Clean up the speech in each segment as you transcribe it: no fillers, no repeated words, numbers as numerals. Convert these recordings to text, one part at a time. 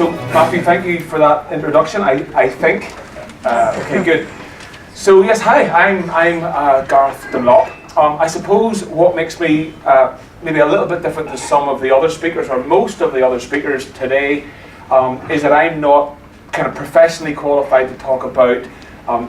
So Matthew, thank you for that introduction. I think. Okay, good. So yes, hi. I'm Gareth Dunlop. I suppose what makes me maybe a little bit different to some of the other speakers, or most of the other speakers today, is that I'm not kind of professionally qualified to talk about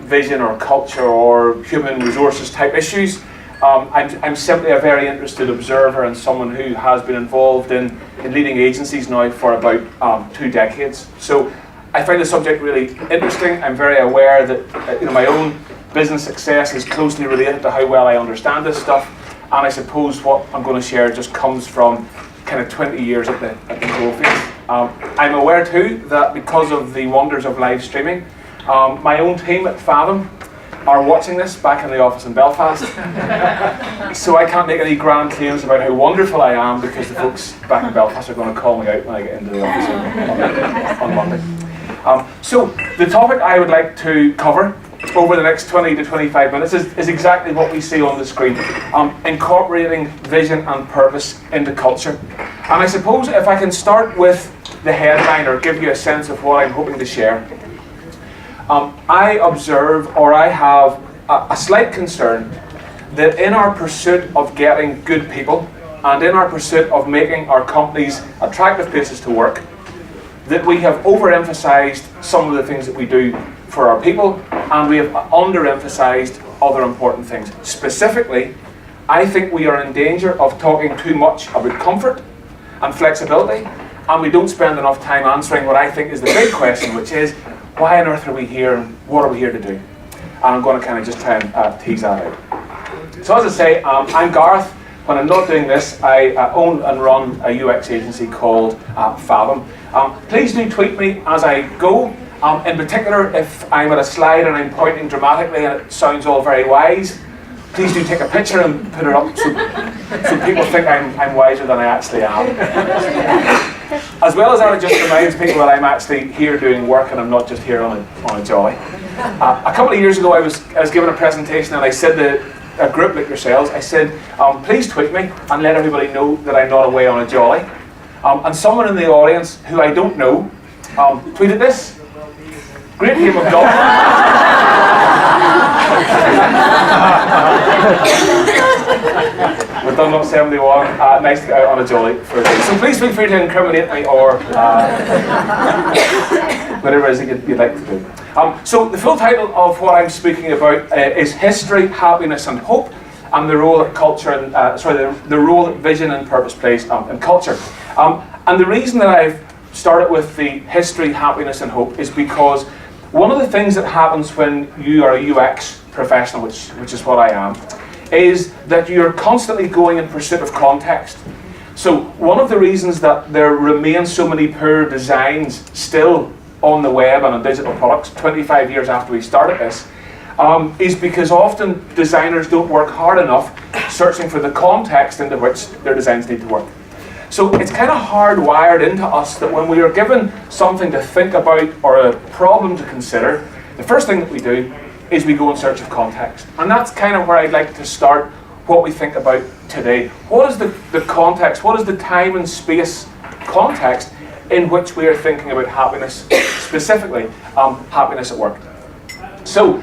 vision or culture or human resources type issues. I'm simply a very interested observer and someone who has been involved in leading agencies now for about 2 decades. So I find the subject really interesting. I'm very aware that my own business success is closely related to how well I understand this stuff, and I suppose what I'm going to share just comes from kind of 20 years at the coalface. I'm aware too that because of the wonders of live streaming, my own team at Fathom are watching this back in the office in Belfast. So I can't make any grand claims about how wonderful I am, because the folks back in Belfast are going to call me out when I get into the office on Monday. So the topic I would like to cover over the next 20 to 25 minutes is exactly what we see on the screen, incorporating vision and purpose into culture. And I suppose if I can start with the headline, or give you a sense of what I'm hoping to share. I observe, or I have a slight concern, that in our pursuit of getting good people, and in our pursuit of making our companies attractive places to work, that we have overemphasized some of the things that we do for our people, and we have underemphasized other important things. Specifically, I think we are in danger of talking too much about comfort and flexibility, and we don't spend enough time answering what I think is the big question, which is, why on earth are we here, and what are we here to do? And I'm going to kind of just try and tease that out. So as I say, I'm Gareth. When I'm not doing this, I own and run a UX agency called Fathom. Please do tweet me as I go. In particular, if I'm at a slide and I'm pointing dramatically and it sounds all very wise, please do take a picture and put it up so people think I'm wiser than I actually am. As well as that, it just reminds people that I'm actually here doing work and I'm not just here on a jolly. A couple of years ago, I was given a presentation, and I said to a group like yourselves, I said, please tweet me and let everybody know that I'm not away on a jolly. And someone in the audience who I don't know tweeted this. Great game of golf. We're Dunlop 71. Nice to get out on a jolly for a day. So please feel free to incriminate me, or whatever it is that you'd like to do. So the full title of what I'm speaking about is History, Happiness and Hope, and the role that culture and the role that vision and purpose plays in culture. And the reason that I've started with the history, happiness and hope is because one of the things that happens when you are a UX professional, which is what I am, is that you're constantly going in pursuit of context. So one of the reasons that there remain so many poor designs still on the web and on digital products 25 years after we started this, is because often designers don't work hard enough searching for the context into which their designs need to work. So it's kind of hardwired into us that when we are given something to think about or a problem to consider, the first thing that we do is we go in search of context. And that's kind of where I'd like to start what we think about today. What is the context? What is the time and space context in which we are thinking about happiness, specifically happiness at work? So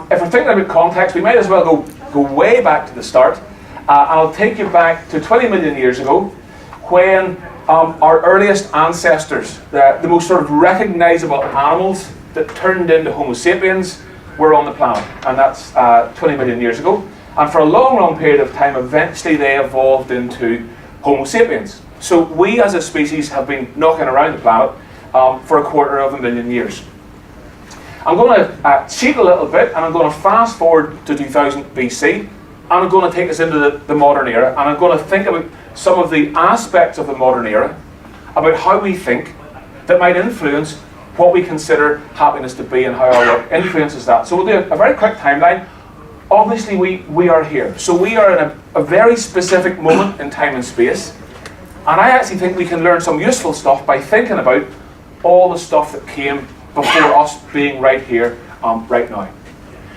if we're thinking about context, we might as well go way back to the start. And I'll take you back to 20 million years ago, when our earliest ancestors, the most sort of recognizable animals that turned into Homo sapiens, were on the planet. And that's 20 million years ago. And for a long, long period of time, eventually they evolved into Homo sapiens. So we as a species have been knocking around the planet for 250,000 years. I'm going to cheat a little bit, and I'm going to fast forward to 2000 BC, and I'm going to take us into the modern era, and I'm going to think about some of the aspects of the modern era, about how we think, that might influence what we consider happiness to be and how our work influences that. So we'll do a very quick timeline. Obviously we are here. So we are in a very specific moment in time and space. And I actually think we can learn some useful stuff by thinking about all the stuff that came before us being right here, right now.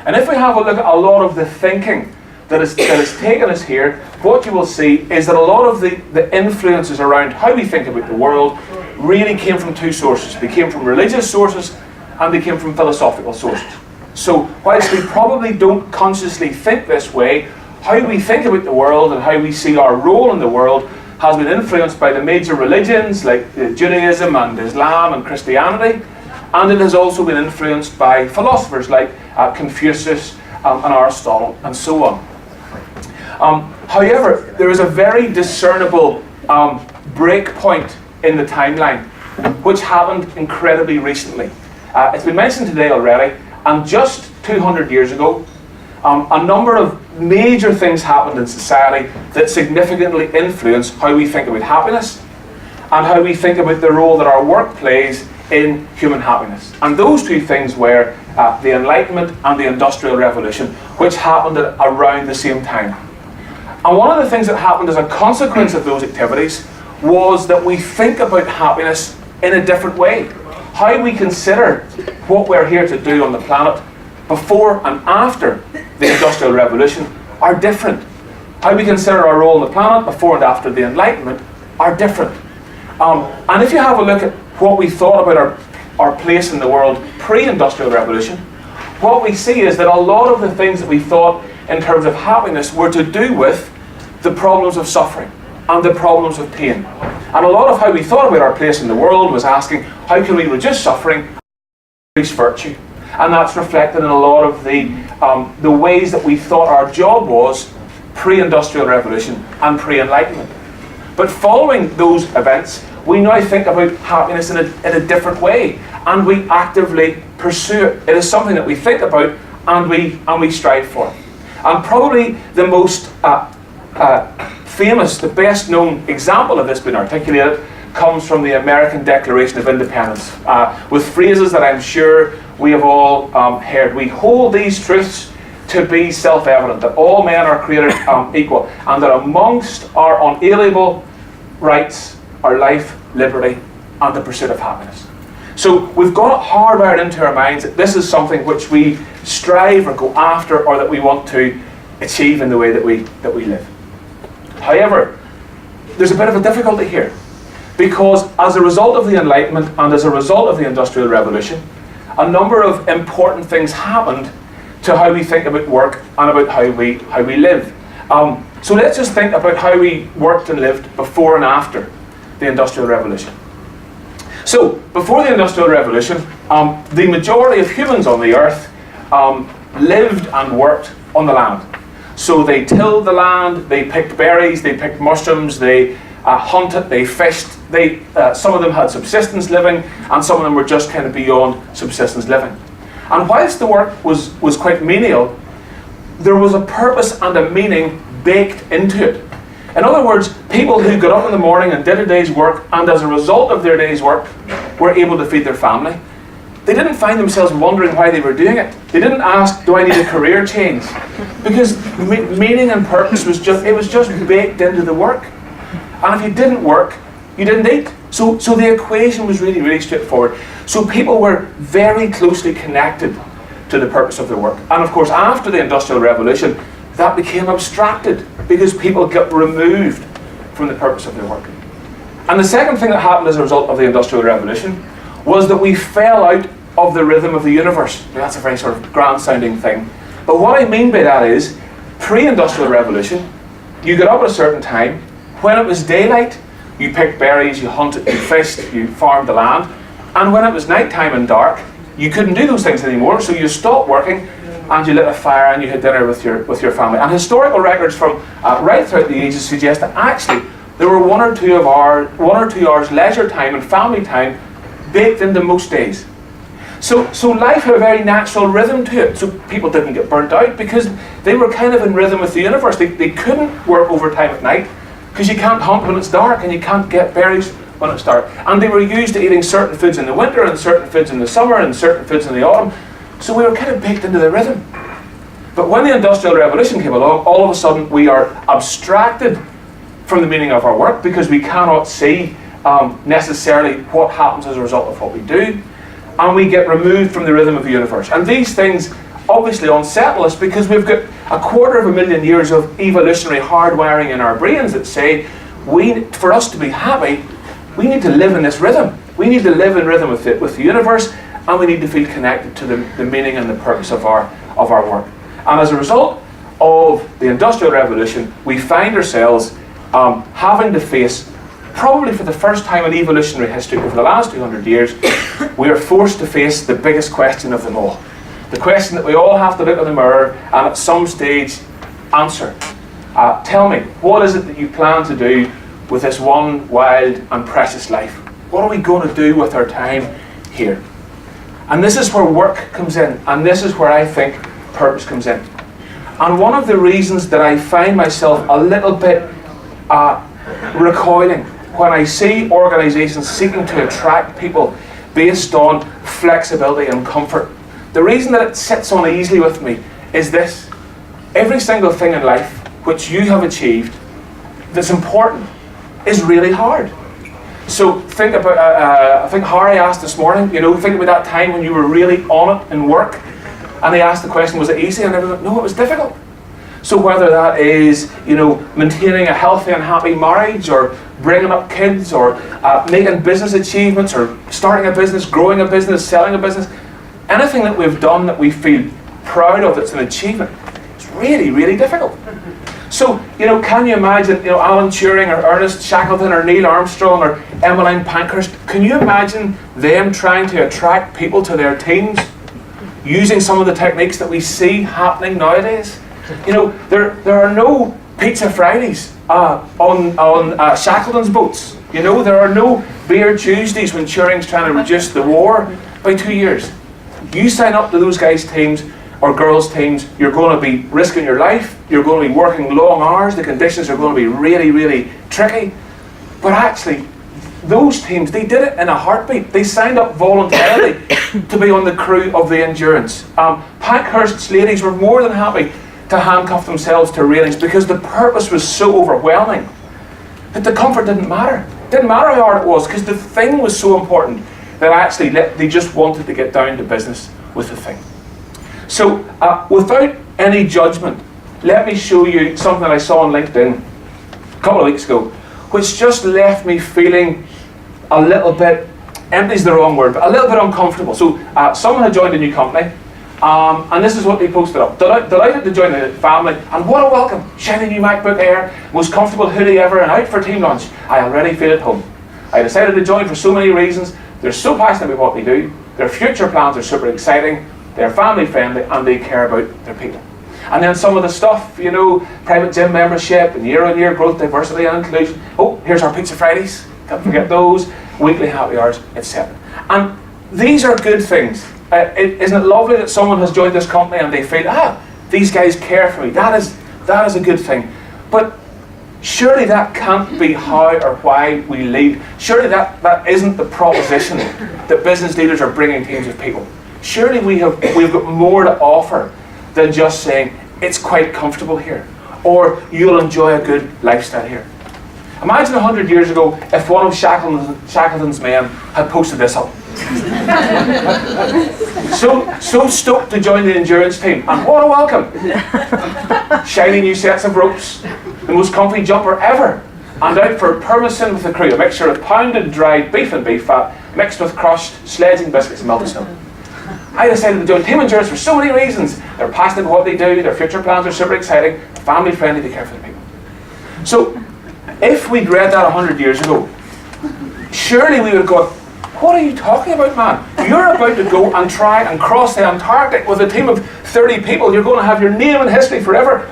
And if we have a look at a lot of the thinking that has taken us here, what you will see is that a lot of the influences around how we think about the world really came from two sources. They came from religious sources and they came from philosophical sources. So whilst we probably don't consciously think this way, how we think about the world and how we see our role in the world has been influenced by the major religions like Judaism and Islam and Christianity, and it has also been influeed by philosophers like Confucius and Aristotle and so on. However, there is a very discernible break point in the timeline which happened incredibly recently. It's been mentioned today already, and just 200 years ago, a number of major things happened in society that significantly influence how we think about happiness and how we think about the role that our work plays in human happiness. And those two things were the Enlightenment and the Industrial Revolution, which happened at around the same time. And one of the things that happened as a consequence of those activities was that we think about happiness in a different way. How we consider what we're here to do on the planet before and after the Industrial Revolution are different. How we consider our role on the planet before and after the Enlightenment are different. And if you have a look at what we thought about our place in the world pre-Industrial Revolution, what we see is that a lot of the things that we thought in terms of happiness were to do with the problems of suffering and the problems of pain. And a lot of how we thought about our place in the world was asking, how can we reduce suffering, increase virtue? And that's reflected in a lot of the ways that we thought our job was pre-Industrial Revolution and pre-Enlightenment. But following those events, we now think about happiness in a different way, and we actively pursue it. It is something that we think about and we strive for. And probably the most famous, the best known example of this being articulated comes from the American Declaration of Independence, with phrases that I'm sure we have all heard. We hold these truths to be self-evident, that all men are created equal, and that amongst our unalienable rights are life, liberty, and the pursuit of happiness. So we've got it hardwired into our minds that this is something which we strive or go after, or that we want to achieve in the way that we live. However, there's a bit of a difficulty here, because as a result of the Enlightenment and as a result of the Industrial Revolution, a number of important things happened to how we think about work and about how we live. So let's just think about how we worked and lived before and after the Industrial Revolution. So, before the Industrial Revolution, the majority of humans on the earth lived and worked on the land. So they tilled the land, they picked berries, they picked mushrooms, they hunted, they fished. Some of them had subsistence living, and some of them were just kind of beyond subsistence living. And whilst the work was quite menial, there was a purpose and a meaning baked into it. In other words, people who got up in the morning and did a day's work, and as a result of their day's work, were able to feed their family. They didn't find themselves wondering why they were doing it. They didn't ask, do I need a career change? Because meaning and purpose was just baked into the work. And if you didn't work, you didn't eat. So the equation was really, really straightforward. So people were very closely connected to the purpose of their work. And of course, after the Industrial Revolution, that became abstracted because people got removed from the purpose of their work. And the second thing that happened as a result of the Industrial Revolution was that we fell out of the rhythm of the universe. Now, that's a very sort of grand-sounding thing. But what I mean by that is, pre-Industrial Revolution, you got up at a certain time. When it was daylight, you picked berries, you hunted, you fished, you farmed the land. And when it was nighttime and dark, you couldn't do those things anymore, so you stopped working and you lit a fire and you had dinner with your family. And historical records from right throughout the ages suggest that actually there were one or two hours leisure time and family time baked into most days. So life had a very natural rhythm to it. So people didn't get burnt out because they were kind of in rhythm with the universe. They couldn't work overtime at night because you can't hunt when it's dark and you can't get berries when it's dark. And they were used to eating certain foods in the winter and certain foods in the summer and certain foods in the autumn. So we were kind of baked into the rhythm. But when the Industrial Revolution came along, all of a sudden we are abstracted from the meaning of our work because we cannot see necessarily what happens as a result of what we do, and we get removed from the rhythm of the universe. And these things obviously unsettle us because we've got 250,000 years of evolutionary hardwiring in our brains that say, for us to be happy, we need to live in this rhythm. We need to live in rhythm with the universe, and we need to feel connected to the meaning and the purpose of our work. And as a result of the Industrial Revolution, we find ourselves having to face, probably for the first time in evolutionary history over the last 200 years, we are forced to face the biggest question of them all. The question that we all have to look in the mirror and at some stage answer. Tell me, what is it that you plan to do with this one wild and precious life? What are we going to do with our time here? And this is where work comes in, and this is where I think purpose comes in. And one of the reasons that I find myself a little bit recoiling when I see organisations seeking to attract people based on flexibility and comfort, the reason that it sits uneasily with me is this: every single thing in life which you have achieved that's important is really hard. So think about, I think Harry asked this morning, think about that time when you were really on it in work, and he asked the question, was it easy? And everyone, no, it was difficult. So whether that is, maintaining a healthy and happy marriage, or bringing up kids, or making business achievements, or starting a business, growing a business, selling a business, anything that we've done that we feel proud of that's an achievement, it's really, really difficult. So, can you imagine, Alan Turing, or Ernest Shackleton, or Neil Armstrong, or Emmeline Pankhurst, can you imagine them trying to attract people to their teams using some of the techniques that we see happening nowadays? There are no Pizza Fridays on Shackleton's boats. There are no Beer Tuesdays when Turing's trying to reduce the war by 2 years. You sign up to those guys' teams or girls' teams, you're going to be risking your life, you're going to be working long hours, the conditions are going to be really, really tricky. But actually, those teams, they did it in a heartbeat. They signed up voluntarily to be on the crew of the Endurance. Pankhurst's ladies were more than happy to handcuff themselves to railings because the purpose was so overwhelming that the comfort didn't matter. It didn't matter how hard it was, because the thing was so important that actually they just wanted to get down to business with the thing. So, without any judgment, let me show you something I saw on LinkedIn a couple of weeks ago, which just left me feeling a little bit, empty is the wrong word, but a little bit uncomfortable. So, someone had joined a new company, and this is what they posted up. Delighted to join the family, and what a welcome. Shiny new MacBook Air, most comfortable hoodie ever, and out for team lunch. I already feel at home. I decided to join for so many reasons. They're so passionate about what they do. Their future plans are super exciting. They're family friendly, and they care about their people. And then some of the stuff, private gym membership, and year-on-year growth, diversity and inclusion. Oh, here's our Pizza Fridays. Can't forget those. Weekly happy hours, etc. And these are good things. Isn't it lovely that someone has joined this company and they feel, these guys care for me. That is a good thing. But surely that can't be how or why we lead. Surely that isn't the proposition that business leaders are bringing teams of people. Surely we've got more to offer than just saying, it's quite comfortable here, or you'll enjoy a good lifestyle here. Imagine 100 years ago if one of Shackleton's men had posted this up. so stoked to join the endurance team, and what a welcome! Shiny new sets of ropes, the most comfy jumper ever, and out for permacin with the crew, a mixture of pounded dried beef and beef fat mixed with crushed sledging biscuits and melted snow. I decided to join Team Endurance for so many reasons. They're passionate about what they do, their future plans are super exciting, family friendly, they care for the people. So, if we'd read that 100 years ago, surely we would have gone, what are you talking about, man? You're about to go and try and cross the Antarctic with a team of 30 people. You're going to have your name in history forever.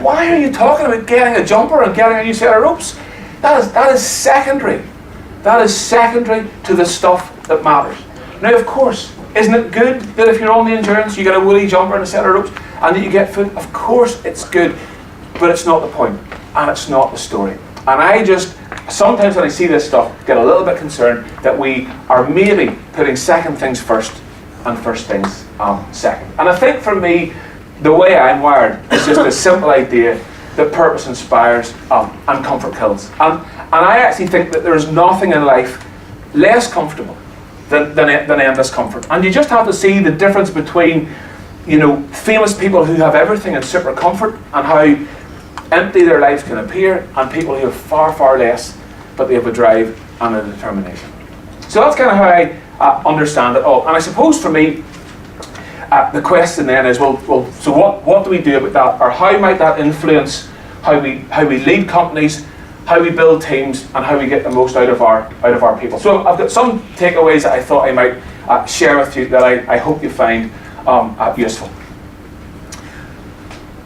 Why are you talking about getting a jumper and getting a new set of ropes? That is secondary. That is secondary to the stuff that matters. Now, of course, isn't it good that if you're on the endurance, you get a woolly jumper and a set of ropes, and that you get food? Of course it's good, but it's not the point, and it's not the story. And I just, sometimes when I see this stuff, get a little bit concerned that we are maybe putting second things first and first things second. And I think for me, the way I'm wired is just a simple idea that purpose inspires and comfort kills. And I actually think that there's nothing in life less comfortable than endless comfort. And you just have to see the difference between famous people who have everything in super comfort, and how empty their lives can appear, and people who have far, far less, but they have a drive and a determination. So that's kind of how I understand it all. And I suppose for me, the question then is, well, so what do we do about that, or how might that influence how we lead companies, how we build teams, and how we get the most out of our people? So I've got some takeaways that I thought I might share with you that I hope you find useful.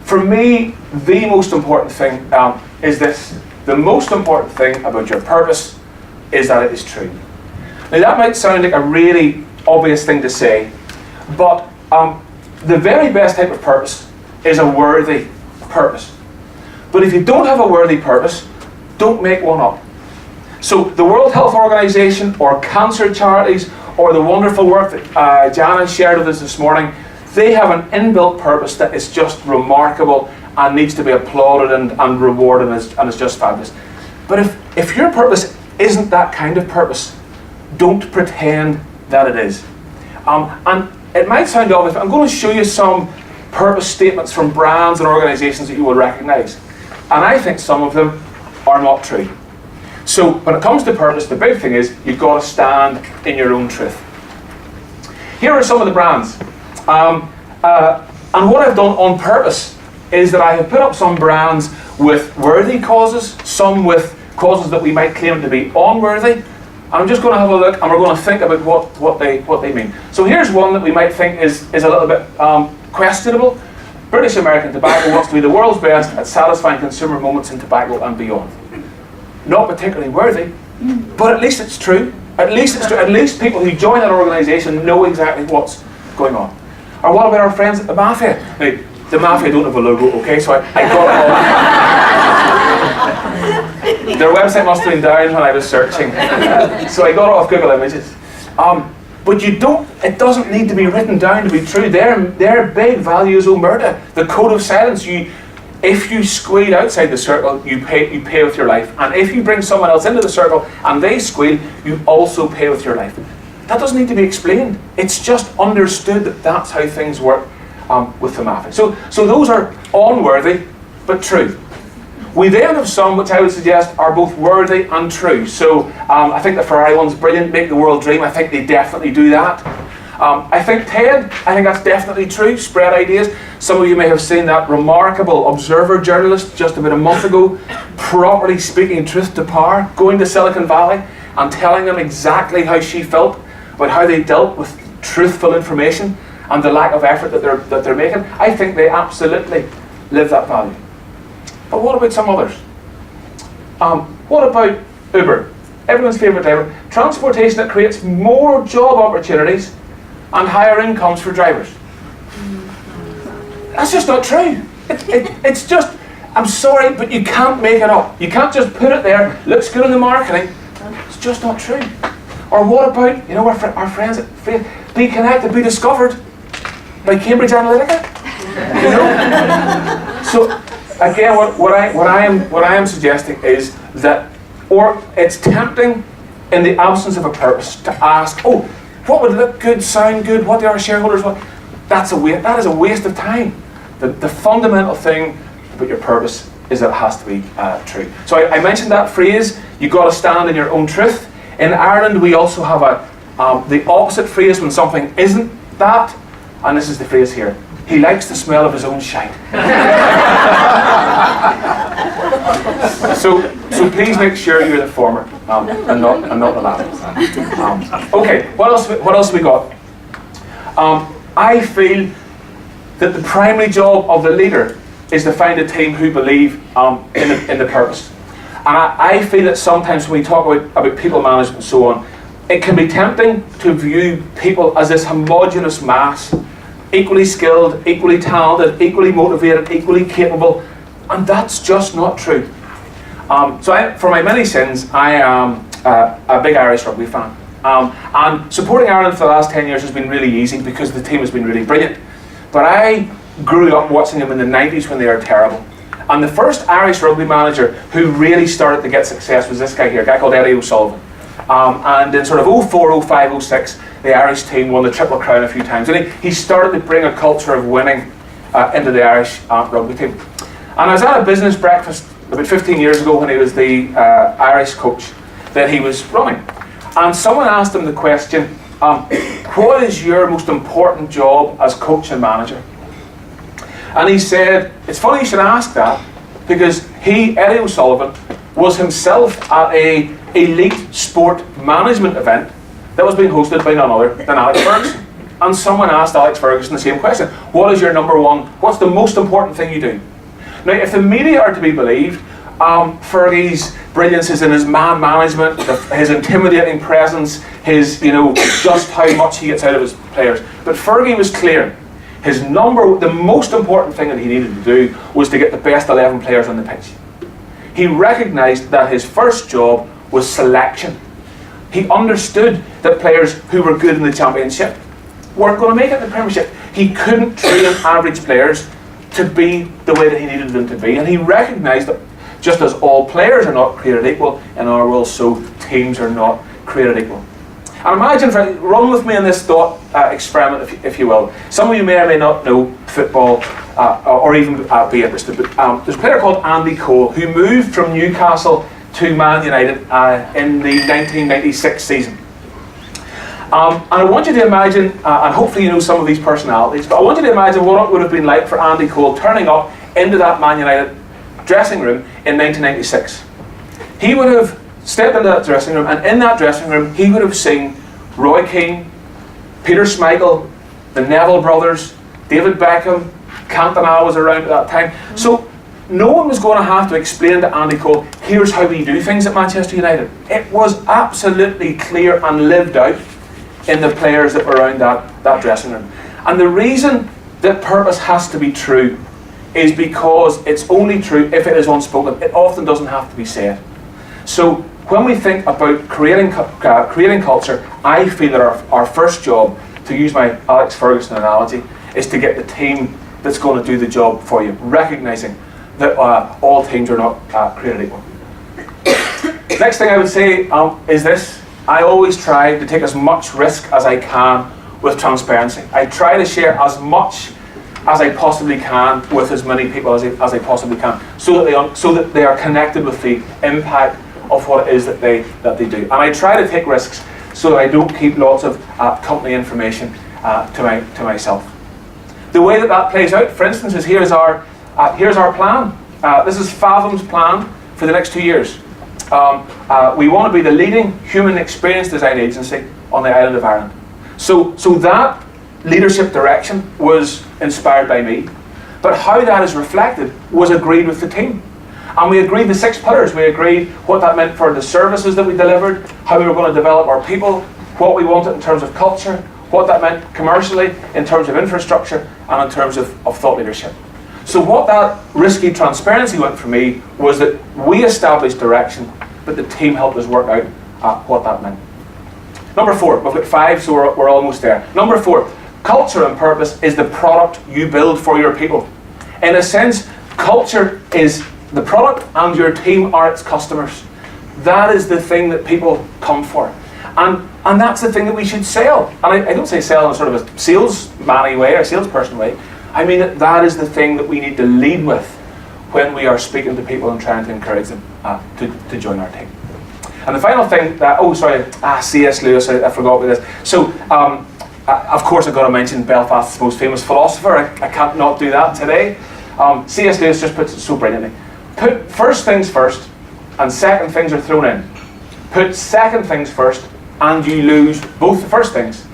For me, the most important thing is this: the most important thing about your purpose is that it is true. Now that might sound like a really obvious thing to say, but the very best type of purpose is a worthy purpose. But if you don't have a worthy purpose, don't make one up. So the World Health Organization, or cancer charities, or the wonderful work that Jana shared with us this morning, they have an inbuilt purpose that is just remarkable and needs to be applauded and rewarded, and is just fabulous. But if your purpose isn't that kind of purpose, don't pretend that it is. And it might sound obvious, but I'm going to show you some purpose statements from brands and organizations that you will recognize. And I think some of them are not true. So when it comes to purpose, the big thing is you've got to stand in your own truth. Here are some of the brands. And what I've done on purpose is that I have put up some brands with worthy causes, some with causes that we might claim to be unworthy. And I'm just going to have a look, and we're going to think about what they mean. So here's one that we might think is a little bit questionable. British American Tobacco wants to be the world's best at satisfying consumer moments in tobacco and beyond. Not particularly worthy, but at least it's true. At least it's true. At least people who join that organisation know exactly what's going on. Or what about our friends at the Mafia? Now, the Mafia don't have a logo, okay? So I got it off. Their website must have been down when I was searching. So I got it off Google Images. But it doesn't need to be written down to be true. Their big value is omerta, the code of silence. If you squeal outside the circle, you pay with your life. And if you bring someone else into the circle and they squeal, you also pay with your life. That doesn't need to be explained. It's just understood that that's how things work with the Mafia. So those are unworthy, but true. We then have some which I would suggest are both worthy and true. So I think the Ferrari one's brilliant, make the world dream. I think they definitely do that. I think TED, I think that's definitely true, spread ideas. Some of you may have seen that remarkable Observer journalist just about a month ago, properly speaking truth to power, going to Silicon Valley and telling them exactly how she felt about how they dealt with truthful information and the lack of effort that they're making. I think they absolutely live that value. But what about some others? What about Uber? Everyone's favourite driver. Transportation that creates more job opportunities and higher incomes for drivers. That's just not true. It's just, I'm sorry, but you can't make it up. You can't just put it there, looks good in the marketing. It's just not true. Or what about, our friends at Be Connected, Be Discovered by Cambridge Analytica? So again, what I am suggesting is that, or it's tempting in the absence of a purpose to ask, what would look good, sound good, what do our shareholders want? That is a waste of time. The fundamental thing about your purpose is that it has to be true. So I mentioned that phrase, you've got to stand in your own truth. In Ireland, we also have the opposite phrase when something isn't that, and this is the phrase here: he likes the smell of his own shite. So please make sure you're the former and not the latter. Okay, what else have we got? I feel that the primary job of the leader is to find a team who believe in the purpose. And I feel that sometimes when we talk about people management and so on, it can be tempting to view people as this homogeneous mass, equally skilled, equally talented, equally motivated, equally capable, and that's just not true. For my many sins, I am a big Irish rugby fan. And supporting Ireland for the last 10 years has been really easy because the team has been really brilliant. But I grew up watching them in the 90s when they were terrible. And the first Irish rugby manager who really started to get success was this guy here, a guy called Eddie O'Sullivan. And in sort of 04, 05, 06, the Irish team won the Triple Crown a few times. And he started to bring a culture of winning into the Irish rugby team. And I was at a business breakfast about 15 years ago when he was the Irish coach that he was running. And someone asked him the question, what is your most important job as coach and manager? And he said, it's funny you should ask that, because Eddie O'Sullivan, was himself at an elite sport management event that was being hosted by none other than Alex Ferguson. And someone asked Alex Ferguson the same question. What is your number one, what's the most important thing you do? Now, if the media are to be believed, Fergie's brilliance is in his man management, his intimidating presence, his, just how much he gets out of his players. But Fergie was clear. The most important thing that he needed to do was to get the best 11 players on the pitch. He recognised that his first job was selection. He understood that players who were good in the Championship weren't going to make it in the Premiership. He couldn't train average players to be the way that he needed them to be. And he recognised that just as all players are not created equal in our world, so teams are not created equal. And imagine, run with me in this thought experiment, if you will. Some of you may or may not know football, or even be interested, but there's a player called Andy Cole who moved from Newcastle to Man United in the 1996 season. And I want you to imagine, and hopefully you know some of these personalities, but I want you to imagine what it would have been like for Andy Cole turning up into that Man United dressing room in 1996. He would have stepped into that dressing room, and in that dressing room he would have seen Roy Keane, Peter Schmeichel, the Neville brothers, David Beckham, Cantona was around at that time. So no one was going to have to explain to Andy Cole, here's how we do things at Manchester United. It was absolutely clear and lived out in the players that were around that dressing room. And the reason that purpose has to be true is because it's only true if it is unspoken. It often doesn't have to be said. So when we think about creating culture, I feel that our first job, to use my Alex Ferguson analogy, is to get the team that's going to do the job for you, recognising that all teams are not created equal. Next thing I would say is this. I always try to take as much risk as I can with transparency. I try to share as much as I possibly can with as many people as I possibly can, so that they are connected with the impact of what it is that they do. And I try to take risks so that I don't keep lots of company information to myself. The way that plays out, for instance, is here's our plan. This is Fathom's plan for the next 2 years. We want to be the leading human experience design agency on the island of Ireland. So that leadership direction was inspired by me, but how that is reflected was agreed with the team. And we agreed the 6 pillars. We agreed what that meant for the services that we delivered, how we were going to develop our people, what we wanted in terms of culture, what that meant commercially, in terms of infrastructure, and in terms of thought leadership. So what that risky transparency went for me was that we established direction, but the team helped us work out what that meant. Number 4, we've got 5, so we're almost there. Number 4, culture and purpose is the product you build for your people. In a sense, culture is the product and your team are its customers. That is the thing that people come for. And that's the thing that we should sell. And I don't say sell in sort of a salesman-y way or salesperson way. I mean that is the thing that we need to lead with when we are speaking to people and trying to encourage them to join our team. And the final thing, C.S. Lewis, I forgot about this. So, of course I've got to mention Belfast's most famous philosopher. I can't not do that today. C.S. Lewis just puts it so brilliantly. Put first things first, and second things are thrown in. Put second things first, and you lose both the first things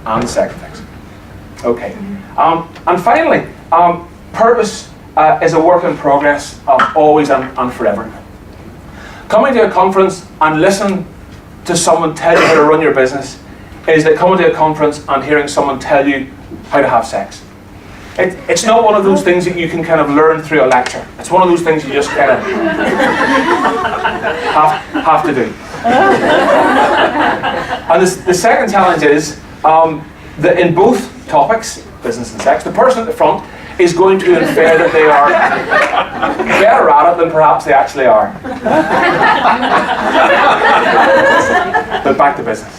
and the second things. Okay. And finally, purpose is a work in progress, always and forever. Coming to a conference and listen to someone tell you how to run your business is like coming to a conference and hearing someone tell you how to have sex. It's not one of those things that you can kind of learn through a lecture. It's one of those things you just kind of have to do. And the second challenge is that in both topics, business and sex, the person at the front is going to infer that they are better at it than perhaps they actually are. But back to business.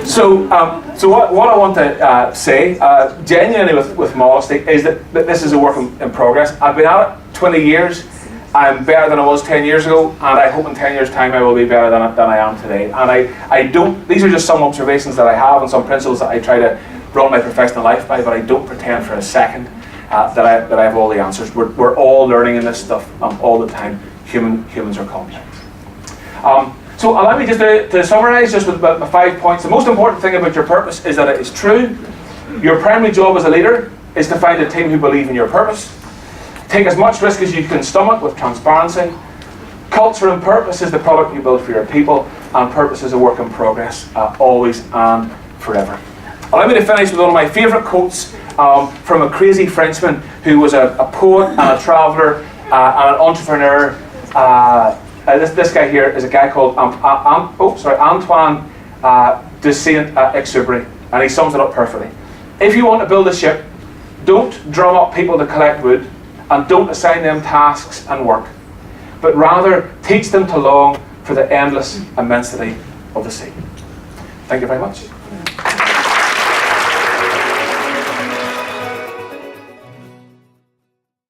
So what I want to say, genuinely with modesty, is that this is a work in progress. I've been at it 20 years. I'm better than I was 10 years ago, and I hope in 10 years' time I will be better than I am today. And I don't, these are just some observations that I have and some principles that I try to run my professional life by, but I don't pretend for a second that I have all the answers. We're all learning in this stuff all the time. Humans are complex. So allow me just to summarise just with my 5 points. The most important thing about your purpose is that it is true. Your primary job as a leader is to find a team who believe in your purpose. Take as much risk as you can stomach with transparency. Culture and purpose is the product you build for your people, and purpose is a work in progress, always and forever. Allow me to finish with one of my favourite quotes from a crazy Frenchman who was a poet and a traveller and an entrepreneur. This guy here is a guy called Antoine de Saint-Exupéry, and he sums it up perfectly. If you want to build a ship, don't drum up people to collect wood, and don't assign them tasks and work, but rather teach them to long for the endless immensity of the sea. Thank you very much.